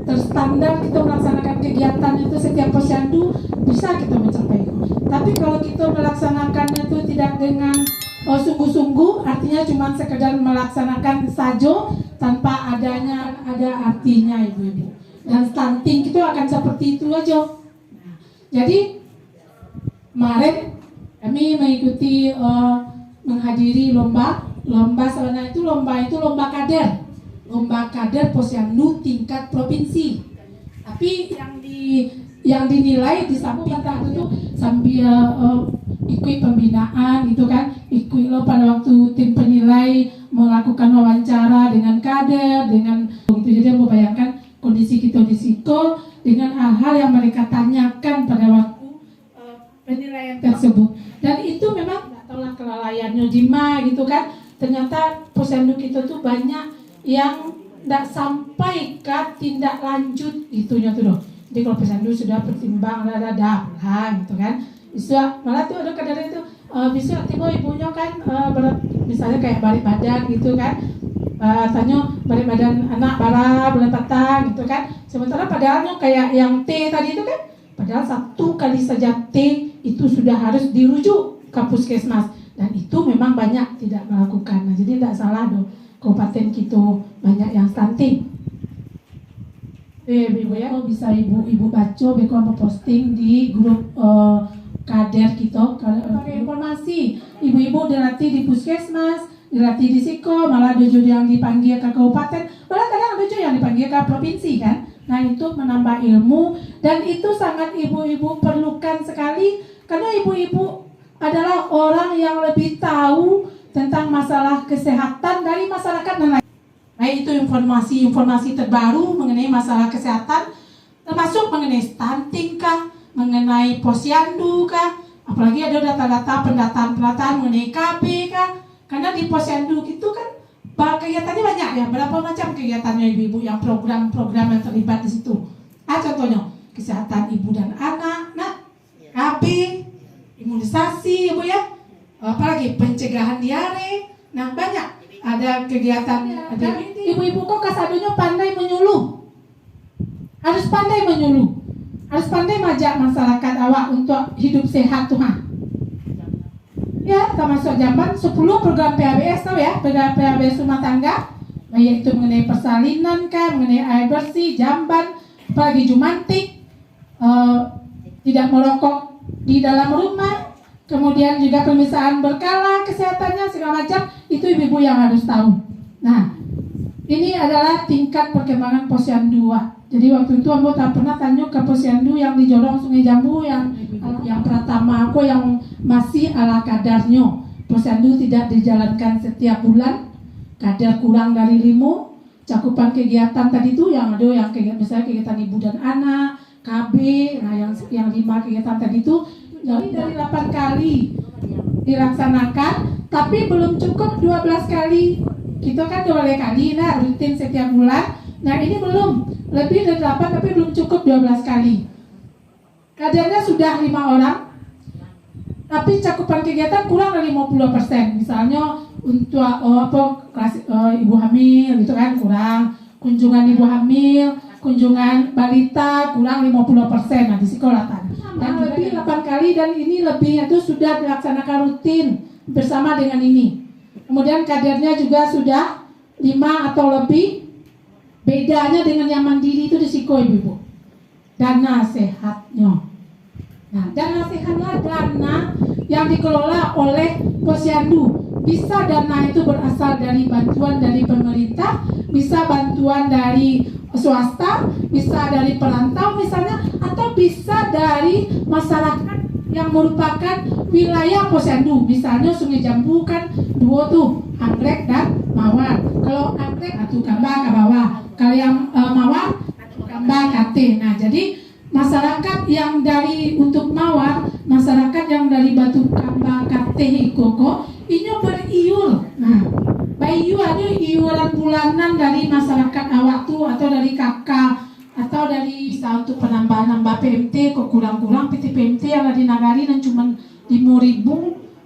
terstandar kita melaksanakan kegiatan itu setiap posyandu bisa kita mencapai. Tapi kalau kita melaksanakannya itu tidak dengan sungguh-sungguh, artinya cuma sekedar melaksanakan saja tanpa ada artinya ibu-ibu. Dan stunting itu akan seperti itu aja. Nah, jadi kemarin kami mengikuti menghadiri lomba sebenarnya itu lomba kader posyandu tingkat provinsi. Tapi yang dinilai di samping itu sambil ikut pembinaan gitu kan, ikut lo pada waktu tim penilai melakukan wawancara dengan kader dengan gitu. Jadi mau bayangkan kondisi kita di situ dengan hal-hal yang mereka tanyakan pada waktu penilaian tersebut. Dan itu memang nggak tahu lah kelalaiannya Jima gitu kan. Ternyata posyandu kita tuh banyak yang tidak sampai ke tindak lanjut itunya tuh loh. Jadi kalau posyandu sudah pertimbang ada gitu kan, bisa malah tuh ada kadang itu bisa tiba ibunya kan misalnya kayak balik badan gitu kan, tanya balik badan anak bara bulan petang gitu kan, sementara padahalnya kayak yang T tadi itu kan, padahal satu kali saja T itu sudah harus dirujuk ke puskesmas dan itu memang banyak tidak melakukan. Nah, jadi tidak salah dong. Kabupaten kita banyak yang stunting. Ibu ya, bisa ibu baca, beko mau posting di grup kader kita. Pakai informasi, ibu-ibu dilatih di puskesmas, dilatih di Siko, malah ada juga yang dipanggil ke kabupaten, malah kadang ada juga yang dipanggil ke provinsi kan. Nah itu menambah ilmu dan itu sangat ibu-ibu perlukan sekali karena ibu-ibu adalah orang yang lebih tahu tentang masalah kesehatan dari masyarakat dan lain. Nah itu informasi terbaru mengenai masalah kesehatan, termasuk mengenai stunting kah, mengenai posyandu kah, apalagi ada data-data pendataan mengenai KB kah. Karena di posyandu itu kan kegiatannya banyak ya, berapa macam kegiatannya ibu-ibu yang program-program yang terlibat di situ. Contohnya kesehatan ibu dan anak, KB, imunisasi ibu ya. Apalagi pencegahan diare. Nah banyak ada kegiatan ada ibu-ibu kok kasadunya pandai menyuluh, harus pandai mengajak masyarakat awak untuk hidup sehat tuh ya, termasuk jamban 10 program PABS tahu ya, program PABS rumah tangga, yaitu mengenai persalinan kan, mengenai air bersih, jamban, apalagi jumantik, tidak merokok di dalam rumah. Kemudian juga pemisahan berkala, kesehatannya segala macam, itu ibu-ibu yang harus tahu. Nah, ini adalah tingkat perkembangan posyandu. Jadi waktu itu Ambo tak pernah tanya ke posyandu yang di Jorong Sungai Jambu yang pertama aku yang masih ala kadarnya. Posyandu tidak dijalankan setiap bulan, kadar kurang dari 5, cakupan kegiatan tadi itu yang ada yang misalnya kegiatan ibu dan anak, KB, nah yang 5 kegiatan tadi itu dari 8 kali dilaksanakan, tapi belum cukup 12 kali. Kita kan 12 kali, nah rutin setiap bulan. Nah ini belum, lebih dari 8 tapi belum cukup 12 kali. Kadarnya sudah 5 orang, tapi cakupan kegiatan kurang dari 50%. Misalnya untuk ibu hamil gitu kan kurang, kunjungan ibu hamil, kunjungan balita kurang 50%. Nah di sekolah dan lebih 8 kali dan ini lebih itu sudah dilaksanakan rutin bersama dengan ini. Kemudian kadernya juga sudah 5 atau lebih. Bedanya dengan yang mandiri itu di Siko ibu-ibu. Dana sehatnya. Nah, dana sehatlah dana yang dikelola oleh posyandu. Bisa dana itu berasal dari bantuan dari pemerintah, bisa bantuan dari swasta, bisa dari perantau misalnya, atau bisa dari masyarakat yang merupakan wilayah posyandu. Misalnya Sungai Jambu kan 2 tuh, Anggrek dan Mawar. Kalau Anggrek atau Gambang ke bawah, kalau yang Mawar Gambang Kate. Nah jadi masyarakat yang dari untuk Mawar, masyarakat yang dari Batu Gambang Kate Koko ini beriur. Nah bayu ada iuran bulanan dari masyarakat awak tuh atau dari kakak atau dari bisa untuk penambah-nambah PMT kok kurang-kurang PT PMT yang ada di Nagari dan cuma 5.000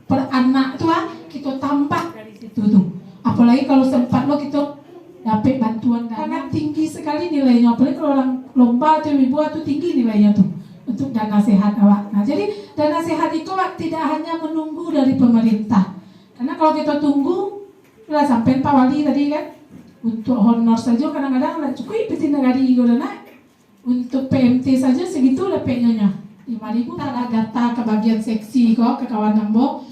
per anak tuh kita tambah dari situ tuh. Apalagi kalau sempat lo kita dapat bantuan sangat tinggi sekali nilainya, apalagi kalau orang lomba atau ibu itu tinggi nilainya tuh untuk dana sehat awak. Nah jadi dana sehat itu Wak, tidak hanya menunggu dari pemerintah, karena kalau kita tunggu lah sampai Pak Wali tadi kan untuk honor saja kadang-kadang nggak cukup pasti negari juga naik. Untuk PMT saja segitu dapatnya 5.000. Ada data ke bagian seksi kok ke kawan Nambo.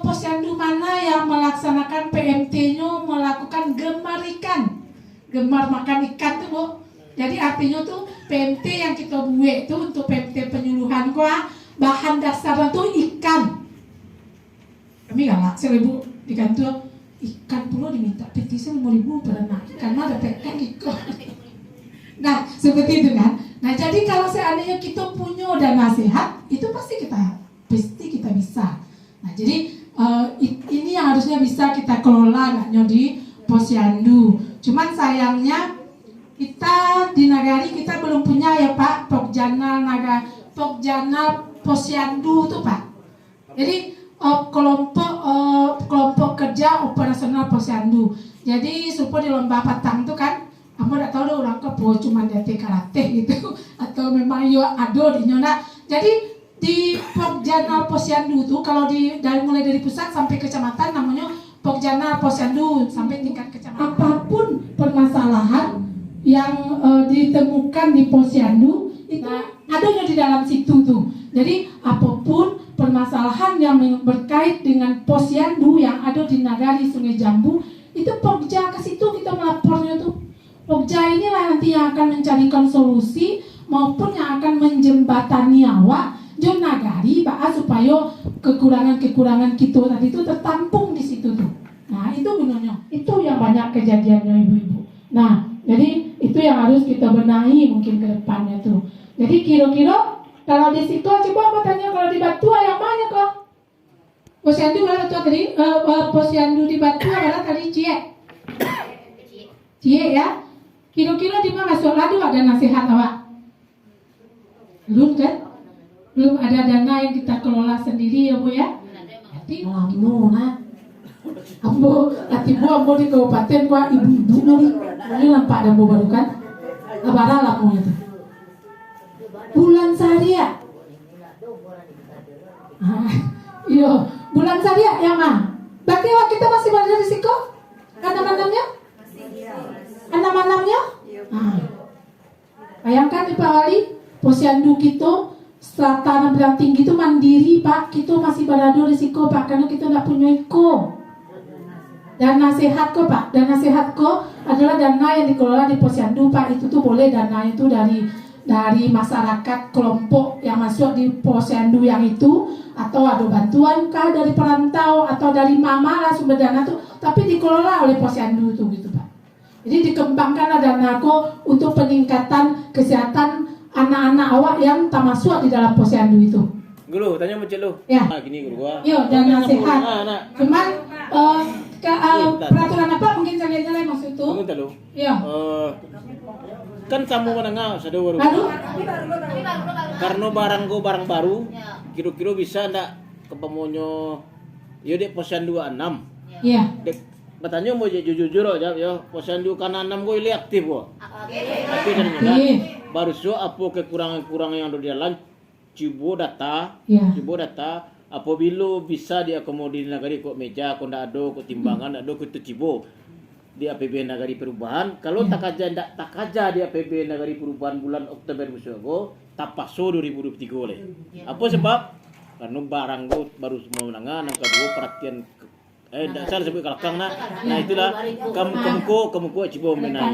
Posyandu mana yang melaksanakan PMT-nya melakukan gemar ikan, gemar makan ikan tuh Bu. Jadi artinya tuh PMT yang kita buat itu untuk PMT penyuluhan kok bahan dasarnya tuh ikan. Kami galak 1.000 di kantor ikan pula diminta petisi 5.000 per anak ikan mah dapat kan ikan. Nah seperti itu kan. Nah jadi kalau seandainya kita punya dana sehat itu pasti kita bisa. Nah jadi ini yang harusnya bisa kita kelola nggaknya di posyandu. Cuman sayangnya kita di Nagari kita belum punya ya Pak Pokjana posyandu tuh Pak. Jadi kelompok kerja operasional posyandu. Jadi supaya di lomba patang tuh kan, aku tidak tahu orang kepo cuma dari karate gitu atau memang yo ado di nyona. Jadi di Pokjana Posyandu tuh kalau mulai dari pusat sampai kecamatan namanya Pokjana Posyandu sampai tingkat kecamatan. Apapun permasalahan yang ditemukan di posyandu itu adanya di dalam situ tuh. Jadi apapun permasalahan yang berkait dengan posyandu yang ada di Nagari Sungai Jambu itu Pokja ke situ kita melapornya tuh. Pokja inilah nanti yang akan mencarikan solusi maupun yang akan menjembatani awak Jon Nagari supaya kekurangan-kekurangan kita tadi itu tertampung di situ tuh. Nah itu gunanya. Itu yang banyak kejadiannya ibu-ibu. Nah jadi itu yang harus kita benahi mungkin ke depannya tuh. Jadi kira-kira kalau di situ coba aku tanya kalau di Batua yang mana kok? Posyandu mana tuh tadi? Posyandu di Batua mana tadi Cie? Cie ya? Kira-kira di mana masuk ladu ada nasihat awak? Belum kan? Belum ada dana yang kita kelola sendiri ya Bu ya? Nanti ambo nah. Ambo di kabupaten gua ibu-ibu nih nampak ada baru kan? Kabar lah mau itu. Bulan Saria. Iya, bulan Saria ya mah. Berarti kita masih berada di situ? Anak-anaknya? Anak-anaknya? Bayangkan di Pak Wali, posyandu kita strata yang tinggi itu mandiri Pak, kita masih berada di situ Pak, karena kita tidak punya iko. Dana sehat kok Pak, dana sehat kok adalah dana yang dikelola di posyandu Pak, itu tuh boleh dana itu dari masyarakat kelompok yang masuk di posyandu yang itu, atau ada bantuan kah dari perantau atau dari mama lah sumber dana tuh, tapi dikelola oleh posyandu tuh gitu Pak. Jadi dikembangkan dana kok untuk peningkatan kesehatan anak-anak awak yang tak masuk di dalam posyandu itu. Guru, tanya macam lu. Ya. Gini guru gua. Yo, dana sehat. Cuman peraturan apa mungkin saya jalan maksud itu? Kamu tahu? Iya. Kan kamu menengah sada baru. Lalu? Karena barang baru, kira-kira bisa ndak kepemonyo yo dek posyandu 6. Iya. Dek bertanya mau jujur aja ya, posyandu kan 6 gue ili aktif kok. Tapi ternyata baru so apa kekurangan-kekurangan yang ada di dalam coba data apabila bisa diakomodir Nagari kok meja kok ndak ada kok timbangan ndak ada kok cibo di APBN Nagari Perubahan. Kalau tak kaja di APBN Nagari Perubahan bulan Oktober musuh tak paso 2023 oleh. Apa sebab? Karena barang gue baru semua menangan, yang kedua perhatian tidak salah sebut kalakang nah itulah kamu cibo menang.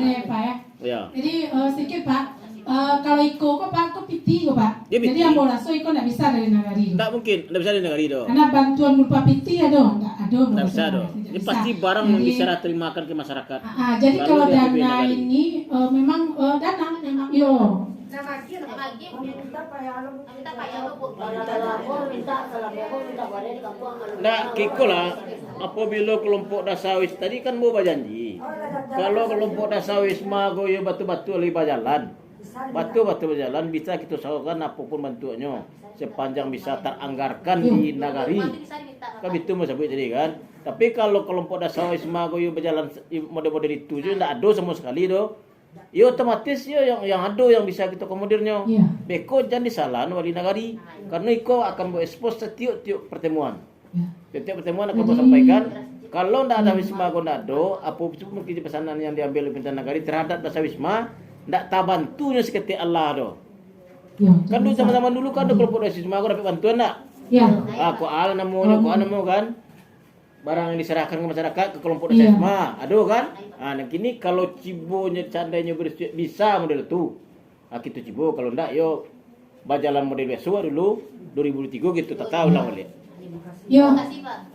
Ya. Jadi sedikit Pak. Kalau Iko kok Pak, kok piti kok Pak. Dia Jadi yang bola so Iko nggak bisa dari Nagari. Nggak mungkin, nggak bisa dari Nagari dong. Karena bantuan berupa piti ada, nggak bisa dong. Ini pasti barang yang bisa terimakan ke masyarakat. Jadi kalau dana ini memang dana memang yo. Nggak, kiko lah. Apabila kelompok dasawis tadi kan mau berjanji. Kalau kelompok dasawis mah goyo batu-batu oleh berjalan. Batu-batu berjalan bisa kita salurkan apapun bentuknya sepanjang bisa teranggarkan di Nagari. Kan itu mau sebut tadi kan. Tapi kalau kelompok dasawisma yo berjalan model-model itu je ndak ada sama sekali do. Yo otomatis yo yang ada yang bisa kita komodirnya. Iya. Beko jangan disalah wali nagari karena iko akan berekspos setiap pertemuan. Ya. Setiap pertemuan akan sampaikan kalau ndak ada wisma kau ndak ada apa mungkin pesanan yang diambil oleh pemerintah nagari terhadap dasawisma ndak tabantunya seketik Allah do. Ya, Kan dulu zaman-zaman dulu kan ada kelompok dasawisma aku dapat bantuan ndak? Ya. Aku ala namanya, aku namo kan. Barang yang diserahkan ke masyarakat ke kelompok Iya. dasawisma, ada kan? Nah, kini kalau cibonya seandainya bisa model itu, kita cibo kalau ndak yo bajalan model biasa dulu 2003 gitu tak tahu lah boleh. Ya,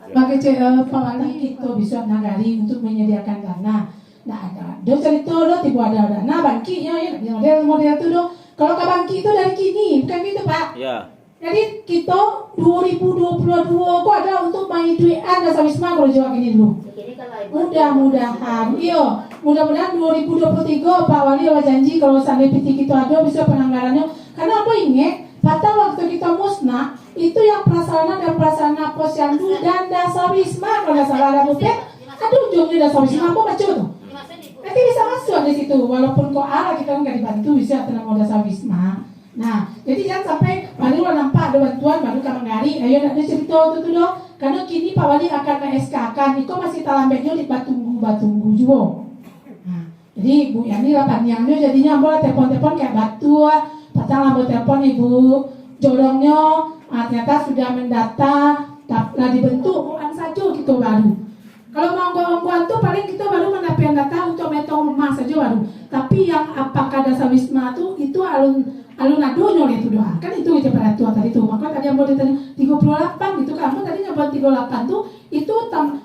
pakai Pak Wali itu bisa nagari untuk menyediakan dana. Nah ada, do cerita do tiba ada dana bangkinya ya, model itu do. Kalau ke bangki itu dari kini, bukan gitu Pak. Ya. Jadi kita 2022 kok ada untuk main duitan dasawisma kalau Jawa gini dulu. Mudah-mudahan, iya, mudah-mudahan 2023 Pak Wali awak janji kalau sampai PT kita ada bisa penganggarannya. Karena apa ingat, pada waktu kita musnah itu yang prasarana posyandu dan dasawisma kalau nggak salah ada bukit, ada ujungnya dasawisma apa baca tuh. Nanti bisa masuk di situ, walaupun kok kita nggak dibantu bisa tenang dasawisma. Nah, jadi jangan sampai baru nampak ada bantuan baru kamangari, ayo nak ada cerita tu dong. Karena kini Pak Wali akan SK kan, itu masih talambeknya di batunggu juga. Nah, jadi Bu Yani lah panjangnya jadinya boleh telepon kayak batu, patang lampu telepon Ibu jodohnya, ternyata sudah mendata, telah dibentuk bukan saja gitu baru. Kalau mau bantu paling kita baru mendapatkan data untuk metong rumah saja baru. Tapi yang apakah dasawisma itu alun adunya itu doa. Kan itu aja pada tua tadi tuh. Maka tadi yang mau ditanya 38 gitu kamu tadi nyebut 38 tuh itu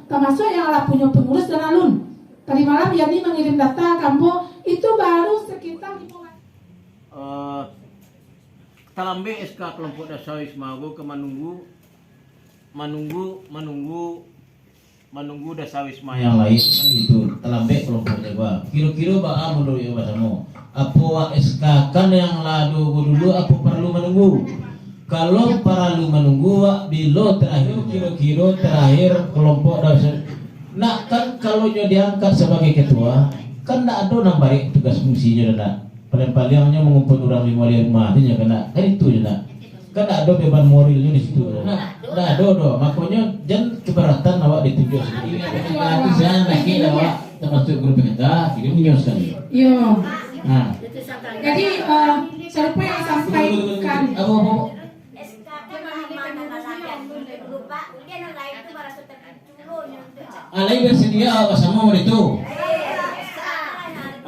termasuk yang ala punya pengurus dan alun. Tadi malam Yani mengirim data kamu itu baru sekitar 5 Talambe SK kelompok dasawisma go ke menunggu dasawisma yang lain kan gitu telambe kelompoknya gua kira-kira baa menurut ya bahasamu apa SK kan yang ladu dulu apa perlu menunggu kalau perlu menunggu bilo terakhir kira-kira terakhir kelompok dasawisma nah kan kalau diangkat sebagai ketua kan tak ada nambah tugas fungsinya nak paling hanya mengumpul orang 5 artinya kan itu je nak kan ada beban moralnya di situ. Nah, ada do. Makanya jangan keberatan awak ditunjuk sendiri. Nanti saya lagi awak termasuk grup kita, ini nyos sekali. Iya. Nah, jadi siapa yang sampaikan? Apa? Alai bersedia awak sama itu.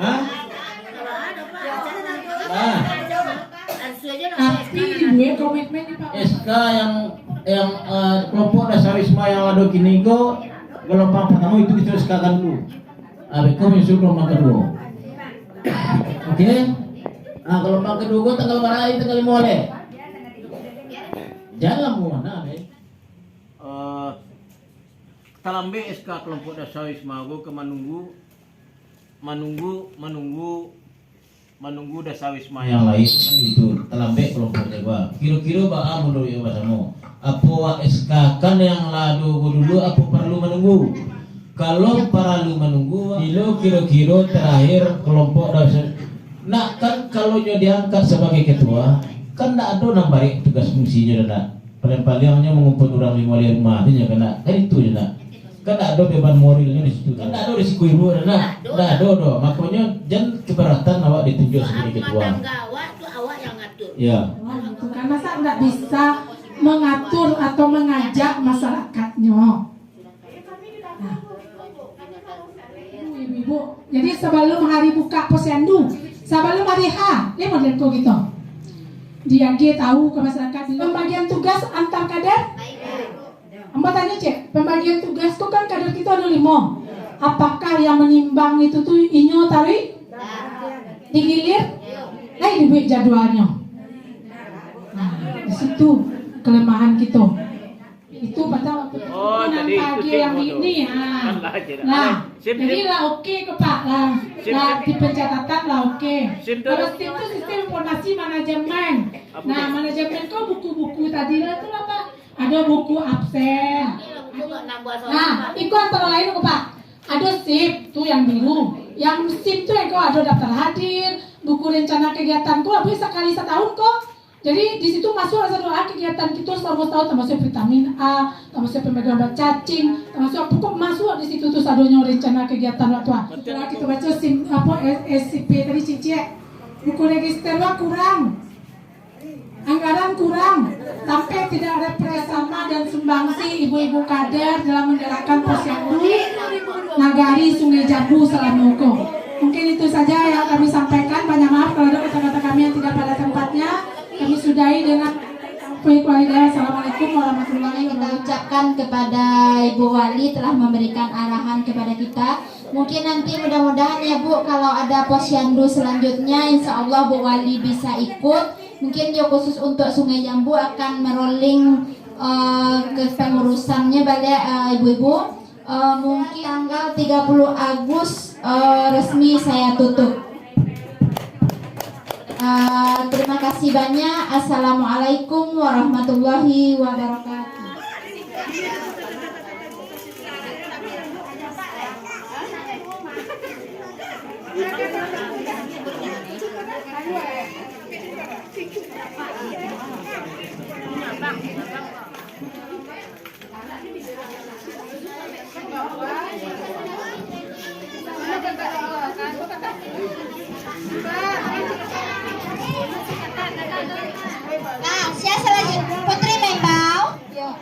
Hah? Tapi gue komitmen nih Pak. SK yang kelompok dasawisma yang ada kini go gelombang pertama itu diteruskan dulu. Abeko menyusul gelombang kedua. Oke? Nah gelombang kedua go tanggal berapa tanggal 5 oleh. Jangan mana deh. Talambe SK kelompok dasawisma go ke menunggu dasawisma yang lain kan gitu telambe kelompoknya gua kira-kira baa menurut ya bahasamu apa SK kan yang ladu dulu apa perlu menunggu kalau perlu menunggu bilo kira-kira terakhir kelompok dasawisma nah kan kalau diangkat sebagai ketua kan tak ada nambah tugas fungsinya nak paling hanya mengumpul orang 5 artinya kan itu je nak kan ada beban moralnya di situ kan ada risiko ibu nah ada do makanya jangan keberatan awak ditunjuk sebagai ketua awak yang ngatur ya Kan masa nggak bisa mengatur atau mengajak masyarakatnya. Nah, ibu-ibu, jadi sebelum hari buka posyandu, sebelum hari H, ini modelku gitu. Dia tahu ke masyarakat pembagian tugas antar kader. Mbak tanya cek, pembagian tugas itu kan kader kita ada 5. Apakah yang menimbang itu tuh inyo tarik? Digilir? Dibuat jadwalnya. Nah, di situ kelemahan kita. Itu pada waktu jadi pagi yang ini ya. Nah, jadi lah oke ke Pak lah. Lah di pencatatan lah oke. Kalau SIM itu sistem informasi manajemen. Nah, manajemen kok buku-buku tadi lah itu apa? Ada buku absen, Itu nggak nambah soal. Nah, itu antara lain kok Pak. Ada SIP tuh yang biru. Yang SIP tuh yang kok ada daftar hadir, buku rencana kegiatan kok bisa sekali setahun kok. Jadi di situ masuk rasa doa kegiatan kita selama tahun termasuk vitamin A, termasuk pemegang obat cacing, termasuk pokok masuk di situ tuh sadonya rencana kegiatan waktu. Setelah kita baca SIP apa SCP tadi cincin, buku registernya kurang. Anggaran kurang, sampai tidak ada kerjasama dan sumbangsi ibu-ibu kader dalam menggerakkan posyandu Nagari Sungai Jambu Selamoko. Mungkin itu saja yang kami sampaikan. Banyak maaf kalau ada kata-kata kami yang tidak pada tempatnya. Kami sudahi dengan Assalamualaikum warahmatullahi Kita wabarakatuh. ucapkan kepada Ibu Wali telah memberikan arahan kepada kita. Mungkin nanti mudah-mudahan ya Bu, kalau ada posyandu selanjutnya, insya Allah Bu Wali bisa ikut. Mungkin dia khusus untuk Sungai Jambu akan merolling ke pengurusannya balik ibu-ibu. Mungkin tanggal 30 Agustus resmi saya tutup. Terima kasih banyak. Assalamualaikum warahmatullahi wabarakatuh. Nah, siapa selanjutnya? Putri Membau. Yuk.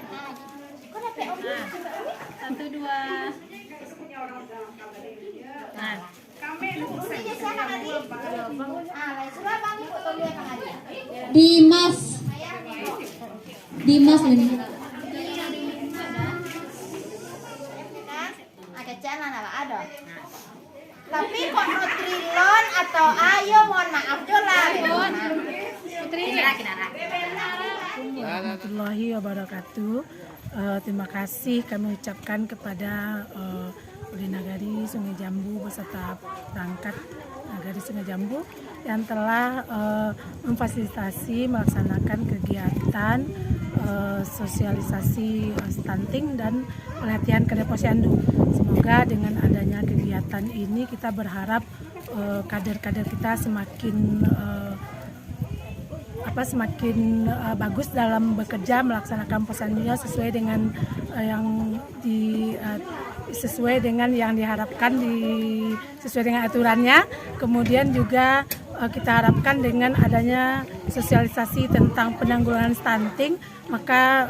Satu dua. Nah, Dimas. Dimas ini. Ada. Tapi kok Nutrilon atau ayo mohon maaf Jola. Putri. Warahmatullahi wabarakatuh. Terima kasih kami ucapkan kepada Uli Nagari Sungai Jambu beserta perangkat Nagari Sungai Jambu yang telah memfasilitasi melaksanakan kegiatan sosialisasi stunting dan pelatihan kader posyandu. Semoga dengan adanya kegiatan ini kita berharap kader-kader kita semakin bagus dalam bekerja melaksanakan posyandunya sesuai dengan sesuai dengan yang diharapkan, sesuai dengan aturannya. Kemudian juga kita harapkan dengan adanya sosialisasi tentang penanggulangan stunting, maka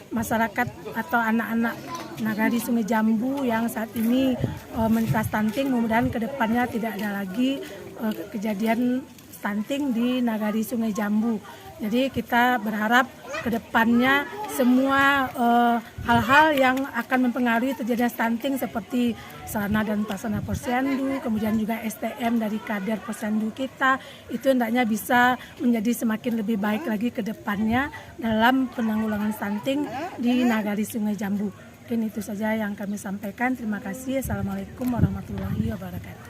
masyarakat atau anak-anak Nagari Sungai Jambu yang saat ini menderita stunting, mudah-mudahan kedepannya tidak ada lagi kejadian stunting di Nagari Sungai Jambu. Jadi kita berharap kedepannya semua hal-hal yang akan mempengaruhi terjadinya stunting seperti sarana dan prasarana posyandu, kemudian juga STM dari kader posyandu kita, itu hendaknya bisa menjadi semakin lebih baik lagi ke depannya dalam penanggulangan stunting di Nagari Sungai Jambu. Mungkin itu saja yang kami sampaikan. Terima kasih. Assalamualaikum warahmatullahi wabarakatuh.